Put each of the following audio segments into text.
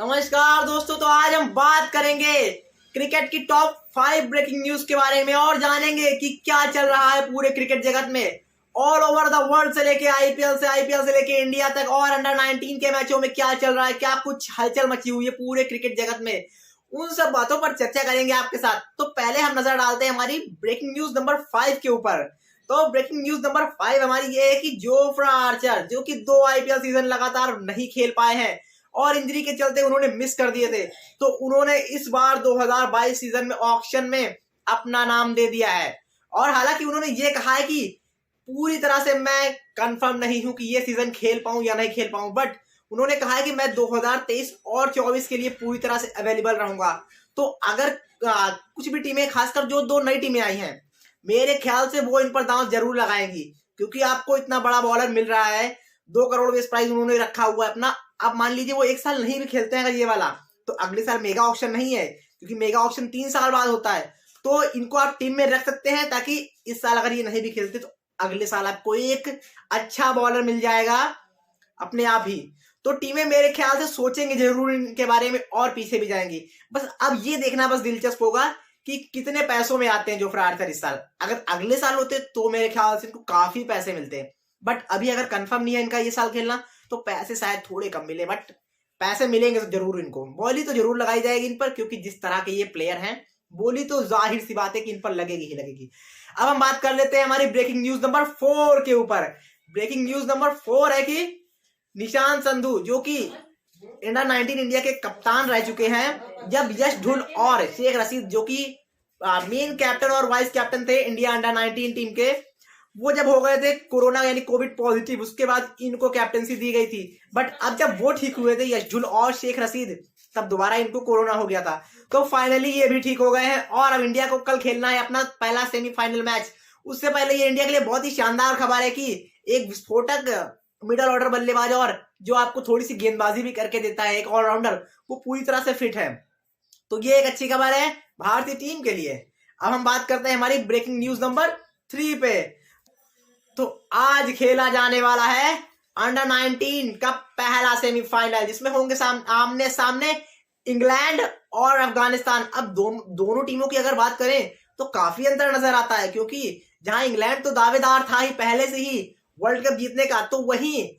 नमस्कार दोस्तों, तो आज हम बात करेंगे क्रिकेट की टॉप 5 ब्रेकिंग न्यूज के बारे में और जानेंगे कि क्या चल रहा है पूरे क्रिकेट जगत में। ऑल ओवर द वर्ल्ड से लेके आईपीएल से लेके इंडिया तक और अंडर 19 के मैचों में क्या चल रहा है, क्या कुछ हलचल मची हुई है पूरे क्रिकेट जगत में, उन सब बातों पर चर्चा करेंगे आपके साथ। तो पहले हम नजर डालते हैं हमारी ब्रेकिंग न्यूज नंबर 5 के ऊपर। तो ब्रेकिंग न्यूज नंबर 5 हमारी ये है कि जोफ्रा आर्चर, जो कि 2 आईपीएल सीजन लगातार नहीं खेल पाए हैं और इंजरी के चलते उन्होंने मिस कर दिए थे, तो उन्होंने इस बार 2022 सीजन में ऑक्शन में अपना नाम दे दिया है। और हालांकि उन्होंने ये कहा है कि पूरी तरह से मैं कंफर्म नहीं हूं कि ये सीजन खेल पाऊं या नहीं खेल पाऊं, बट उन्होंने कहा है कि मैं 2023 और 24 के लिए पूरी तरह से अवेलेबल रहूंगा। तो अगर कुछ भी टीमें, खासकर जो 2 नई टीमें आई हैं, मेरे ख्याल से वो इन पर दांव जरूर लगाएंगी, क्योंकि आपको इतना बड़ा बॉलर मिल रहा है। 2 करोड़ बेस प्राइस उन्होंने रखा हुआ है अपना। अब मान लीजिए वो 1 साल नहीं भी खेलते हैं अगर ये वाला, तो अगले साल मेगा ऑक्शन नहीं है, क्योंकि मेगा ऑक्शन 3 साल बाद होता है। तो इनको आप टीम में रख सकते हैं, ताकि इस साल अगर ये नहीं भी खेलते तो अगले साल आपको एक अच्छा बॉलर मिल जाएगा अपने आप ही। तो टीमें मेरे ख्याल से सोचेंगे जरूर इनके बारे में और पीछे भी जाएंगी। बस अब ये देखना बस दिलचस्प होगा कि कितने पैसों में आते हैं जोफ्रा आर्चर इस साल। अगर अगले साल होते तो मेरे ख्याल से इनको काफी पैसे मिलते हैं, बट अभी अगर कंफर्म नहीं है इनका ये साल खेलना, तो पैसे शायद थोड़े कम मिले, बट पैसे मिलेंगे तो जरूर। इनको बोली तो जरूर लगाई जाएगी इन पर, क्योंकि जिस तरह के ये प्लेयर हैं, बोली तो जाहिर सी बात है कि इन पर लगेगी ही लगेगी। अब हम बात कर लेते हैं हमारी ब्रेकिंग न्यूज नंबर 4 के ऊपर। ब्रेकिंग न्यूज नंबर 4 है कि निशांत संधू, जो कि अंडर 19 इंडिया के कप्तान रह चुके हैं, जब यश ढुल और शेख रशीद, जो कि मेन कैप्टन और वाइस कैप्टन थे इंडिया अंडर 19 टीम के, वो जब हो गए थे कोरोना यानी कोविड पॉजिटिव, उसके बाद इनको कैप्टनसी दी गई थी। बट अब जब वो ठीक हुए थे यशजुल और शेख रशीद, तब दोबारा इनको कोरोना हो गया था। तो फाइनली ये भी ठीक हो गए हैं और अब इंडिया को कल खेलना है अपना पहला सेमीफाइनल मैच। उससे पहले ये इंडिया के लिए बहुत ही शानदार खबर है कि एक विस्फोटक मिडल ऑर्डर बल्लेबाज, और जो आपको थोड़ी सी गेंदबाजी भी करके देता है, एक ऑलराउंडर, वो पूरी तरह से फिट है। तो ये एक अच्छी खबर है भारतीय टीम के लिए। अब हम बात करते हैं हमारी ब्रेकिंग न्यूज नंबर 3 पे। तो आज खेला जाने वाला है अंडर 19 का पहला सेमीफाइनल, जिसमें होंगे आमने सामने इंग्लैंड और अफगानिस्तान। अब दोनों टीमों की अगर बात करें तो काफी अंतर नजर आता है, क्योंकि जहां इंग्लैंड तो दावेदार था ही पहले से ही वर्ल्ड कप जीतने का, तो वहीं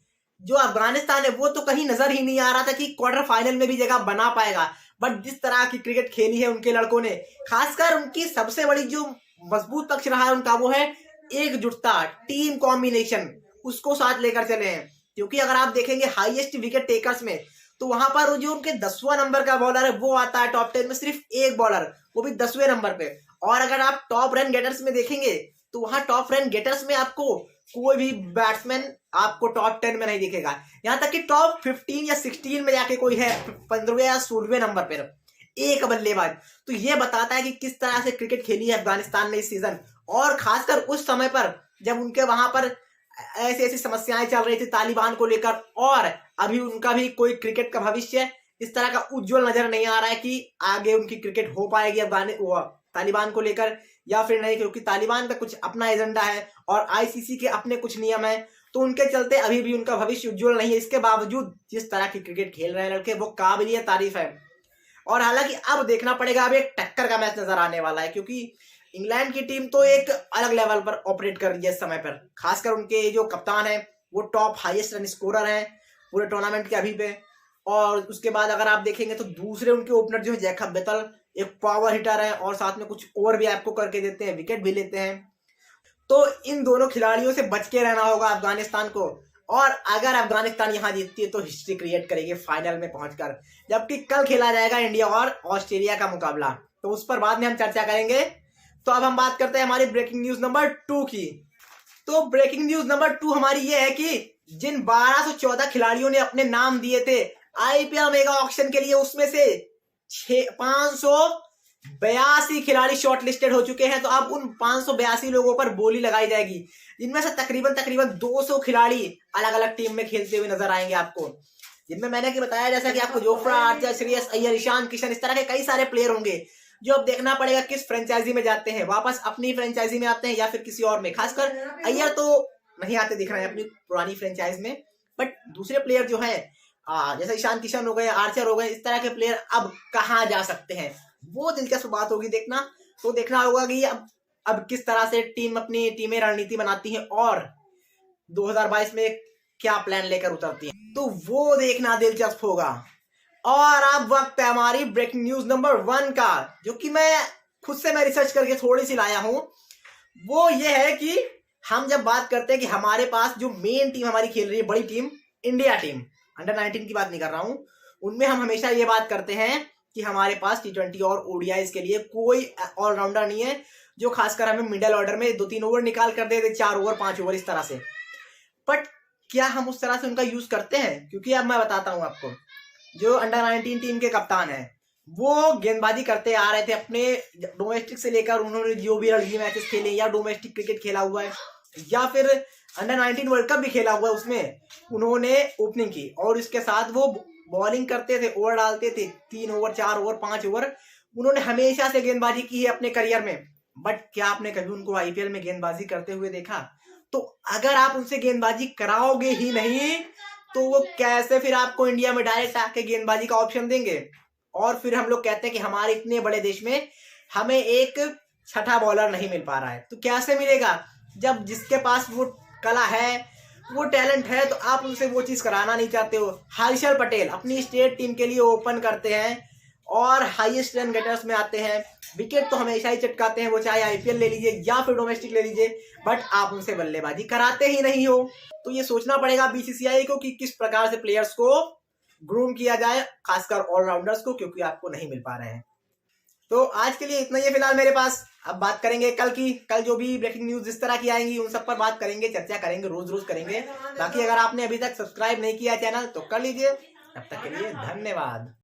जो अफगानिस्तान है वो तो कहीं नजर ही नहीं आ रहा था कि क्वार्टर फाइनल में भी जगह बना पाएगा। बट जिस तरह की क्रिकेट खेली है उनके लड़कों ने, खासकर उनकी सबसे बड़ी जो मजबूत पक्ष रहा है उनका, वो है एकजुटता, टीम कॉम्बिनेशन, उसको साथ लेकर चले हैं। क्योंकि अगर आप देखेंगे हाईएस्ट विकेट टेकर्स में, तो वहां पर जो उनके 10वां नंबर का बॉलर है वो आता है टॉप 10 में, सिर्फ एक बॉलर, वो भी 10वें नंबर पे। और अगर आप टॉप रन गेटर्स में देखेंगे तो वहां टॉप रन गेटर्स में आपको कोई भी बैट्समैन आपको टॉप 10 में नहीं दिखेगा। यहां तक कि टॉप 15 या 16 में जाके कोई है 15वें या 16वें नंबर पर एक बल्लेबाज। तो ये बताता है कि किस तरह से क्रिकेट खेली है अफगानिस्तान ने इस सीजन, और खासकर उस समय पर जब उनके वहां पर ऐसी ऐसी समस्याएं चल रही थी तालिबान को लेकर, और अभी उनका भी कोई क्रिकेट का भविष्य इस तरह का उज्जवल नजर नहीं आ रहा है कि आगे उनकी क्रिकेट हो पाएगी तालिबान को लेकर या फिर नहीं, क्योंकि तालिबान का कुछ अपना एजेंडा है और आईसीसी के अपने कुछ नियम है। तो उनके चलते अभी भी उनका भविष्य उज्जवल नहीं है। इसके बावजूद जिस तरह की क्रिकेट खेल रहे हैं लड़के, वो काबिलियत तारीफ है। और हालांकि अब देखना पड़ेगा, अब एक टक्कर का मैच नजर आने वाला है, क्योंकि इंग्लैंड की टीम तो एक अलग लेवल पर ऑपरेट कर रही है इस समय पर। खासकर उनके जो कप्तान है वो टॉप हाईएस्ट रन स्कोरर हैं पूरे टूर्नामेंट के अभी पे। और उसके बाद अगर आप देखेंगे तो दूसरे उनके ओपनर जो है जैकब बेतल, एक पावर हिटर है और साथ में कुछ ओवर भी आपको करके देते हैं, विकेट भी लेते हैं। तो इन दोनों खिलाड़ियों से बच के रहना होगा अफगानिस्तान को। और अगर अफगानिस्तान यहाँ जीतती है तो हिस्ट्री क्रिएट करेगी फाइनल में पहुंचकर, जबकि कल खेला जाएगा इंडिया और ऑस्ट्रेलिया का मुकाबला, तो उस पर बाद में हम चर्चा करेंगे। तो अब हम बात करते हैं हमारी ब्रेकिंग न्यूज नंबर 2 की। तो ब्रेकिंग न्यूज नंबर 2 हमारी ये है कि जिन 1214 खिलाड़ियों ने अपने नाम दिए थे आईपीएल मेगा ऑक्शन के लिए, उसमें से 582 खिलाड़ी शॉर्ट लिस्टेड हो चुके हैं। तो अब उन 582 लोगों पर बोली लगाई जाएगी, जिनमें से तकरीबन 200 खिलाड़ी अलग अलग टीम में खेलते हुए नजर आएंगे आपको, जिनमें मैंने कि बताया जैसा कि आपको जोफ्रा आर्चर, श्रेयस अय्यर, ईशान किशन, इस तरह के कई सारे प्लेयर होंगे, जो अब देखना पड़ेगा किस फ्रेंचाइजी में जाते हैं, वापस अपनी फ्रेंचाइजी में आते हैं या फिर किसी और में। खासकर अय्यर तो नहीं आते दिख रहे हैं अपनी पुरानी फ्रेंचाइज में, बट दूसरे प्लेयर जो है जैसे ईशान किशन हो गए, आर्चर हो गए, इस तरह के प्लेयर अब कहाँ जा सकते हैं, वो दिलचस्प बात होगी देखना। तो देखना होगा कि अब किस तरह से टीम अपनी टीमें रणनीति बनाती हैं और 2022 में क्या प्लान लेकर उतरती हैं, तो वो देखना दिलचस्प होगा। और अब वक्त है हमारी ब्रेकिंग न्यूज नंबर 1 का, जो कि मैं खुद से मैं रिसर्च करके थोड़ी सी लाया हूं। वो ये है कि हम जब बात करते हैं कि हमारे पास जो मेन टीम हमारी खेल रही है, बड़ी टीम, इंडिया टीम, अंडर 19 की बात नहीं कर रहा हूं, उनमें हम हमेशा ये बात करते हैं कि हमारे पास T20 और ओडीआई के लिए कोई ऑलराउंडर नहीं है जो खासकर हमें मिडिल ऑर्डर में 2-3 ओवर निकाल कर दे 4 ओवर 5 ओवर इस तरह से। बट क्या हम उस तरह से उनका यूज करते हैं? क्योंकि अब मैं बताता हूं आपको, जो अंडर 19 टीम के कप्तान है वो गेंदबाजी करते आ रहे थे अपने डोमेस्टिक से लेकर, उन्होंने जो भी रणजी मैचेस खेले या डोमेस्टिक क्रिकेट खेला हुआ है या फिर अंडर 19 वर्ल्ड कप भी खेला हुआ है, उसमें उन्होंने ओपनिंग की और इसके साथ वो बॉलिंग करते थे, ओवर डालते थे, 3 ओवर 4 ओवर 5 ओवर, उन्होंने हमेशा से गेंदबाजी की है अपने करियर में। बट क्या आपने कभी उनको आईपीएल में गेंदबाजी करते हुए देखा? तो अगर आप उनसे गेंदबाजी कराओगे ही नहीं तो वो कैसे फिर आपको इंडिया में डायरेक्ट आके गेंदबाजी का ऑप्शन देंगे? और फिर हम लोग कहते हैं कि हमारे इतने बड़े देश में हमें एक छठा बॉलर नहीं मिल पा रहा है। तो कैसे मिलेगा जब जिसके पास वो कला है, वो टैलेंट है, तो आप उनसे वो चीज कराना नहीं चाहते हो। हर्षल पटेल अपनी स्टेट टीम के लिए ओपन करते हैं और हाईएस्ट रन गेटर्स में आते हैं, विकेट तो हमेशा ही चटकाते हैं, वो चाहे आईपीएल ले लीजिए या फिर डोमेस्टिक ले लीजिए, बट आप उनसे बल्लेबाजी कराते ही नहीं हो। तो ये सोचना पड़ेगा बीसीसीआई को कि किस प्रकार से प्लेयर्स को ग्रूम किया जाए, खासकर ऑलराउंडर्स को, क्योंकि आपको नहीं मिल पा रहे हैं। तो आज के लिए इतना ही है फिलहाल मेरे पास। अब बात करेंगे कल जो भी ब्रेकिंग न्यूज इस तरह की आएंगी उन सब पर बात करेंगे, चर्चा करेंगे, रोज करेंगे। बाकी अगर आपने अभी तक सब्सक्राइब नहीं किया चैनल तो कर लीजिए। तब तक के लिए धन्यवाद।